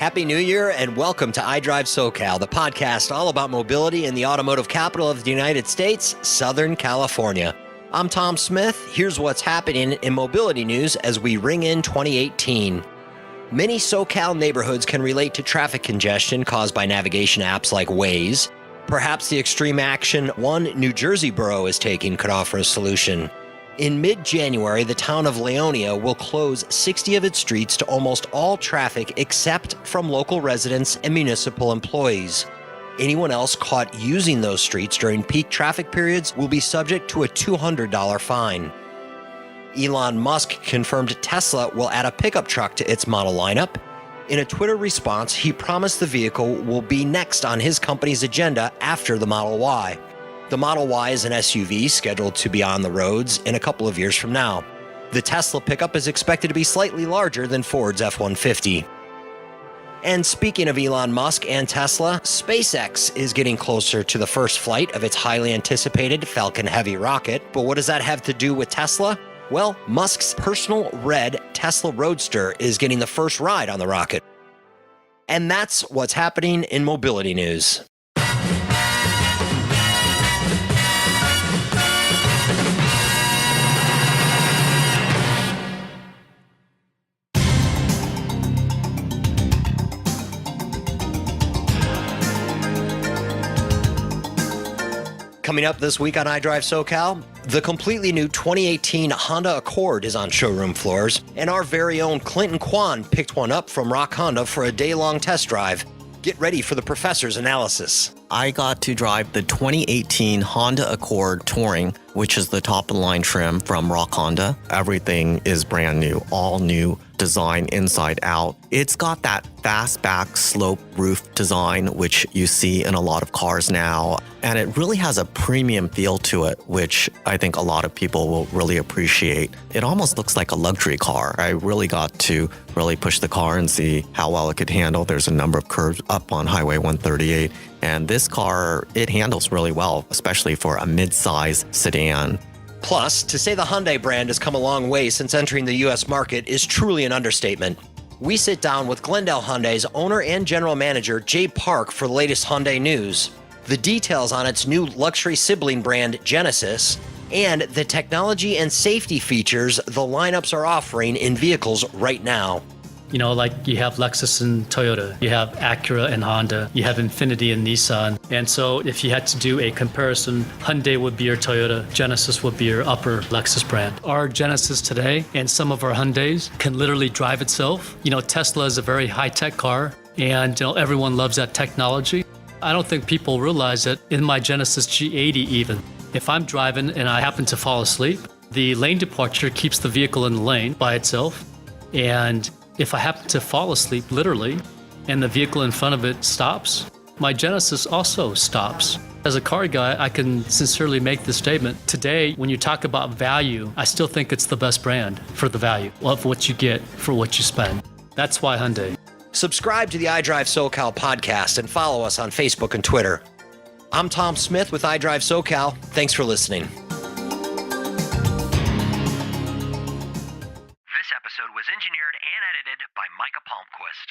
Happy New Year and welcome to iDriveSoCal, the podcast all about mobility in the automotive capital of the United States, Southern California. I'm Tom Smith. Here's what's happening in mobility news as we ring in 2018. Many SoCal neighborhoods can relate to traffic congestion caused by navigation apps like Waze. Perhaps the extreme action one New Jersey borough is taking could offer a solution. In mid-January, the town of Leonia will close 60 of its streets to almost all traffic except from local residents and municipal employees. Anyone else caught using those streets during peak traffic periods will be subject to a $200 fine. Elon Musk confirmed Tesla will add a pickup truck to its model lineup. In a Twitter response, he promised the vehicle will be next on his company's agenda after the Model Y. The Model Y is an SUV scheduled to be on the roads in a couple of years from now. The Tesla pickup is expected to be slightly larger than Ford's F-150. And speaking of Elon Musk and Tesla, SpaceX is getting closer to the first flight of its highly anticipated Falcon Heavy rocket. But what does that have to do with Tesla? Well, Musk's personal red Tesla Roadster is getting the first ride on the rocket. And that's what's happening in mobility news. Coming up this week on iDriveSoCal, the completely new 2018 Honda Accord is on showroom floors, and our very own Clinton Quan picked one up from Rock Honda for a day-long test drive. Get ready for the professor's analysis. I got to drive the 2018 Honda Accord Touring, which is the top-of-the-line trim from Rock Honda. Everything is brand new, all new design inside out. It's got that fastback slope roof design, which you see in a lot of cars now. And it really has a premium feel to it, which I think a lot of people will really appreciate. It almost looks like a luxury car. I really got to really push the car and see how well it could handle. There's a number of curves up on Highway 138. And this car, it handles really well, especially for a mid-size sedan. Plus, to say the Hyundai brand has come a long way since entering the U.S. market is truly an understatement. We sit down with Glendale Hyundai's owner and general manager, Jay Park, for the latest Hyundai news, the details on its new luxury sibling brand, Genesis, and the technology and safety features the lineups are offering in vehicles right now. You know, like you have Lexus and Toyota, you have Acura and Honda, you have Infiniti and Nissan. And so if you had to do a comparison, Hyundai would be your Toyota, Genesis would be your upper Lexus brand. Our Genesis today and some of our Hyundais can literally drive itself. You know, Tesla is a very high-tech car, and you know everyone loves that technology. I don't think people realize that in my Genesis G80 even, if I'm driving and I happen to fall asleep, the lane departure keeps the vehicle in the lane by itself. And if I happen to fall asleep, literally, and the vehicle in front of it stops, my Genesis also stops. As a car guy, I can sincerely make this statement. Today, when you talk about value, I still think it's the best brand for the value of what you get for what you spend. That's why Hyundai. Subscribe to the iDriveSoCal podcast and follow us on Facebook and Twitter. I'm Tom Smith with iDriveSoCal. Thanks for listening. This episode was engineered and edited by Micah Palmquist.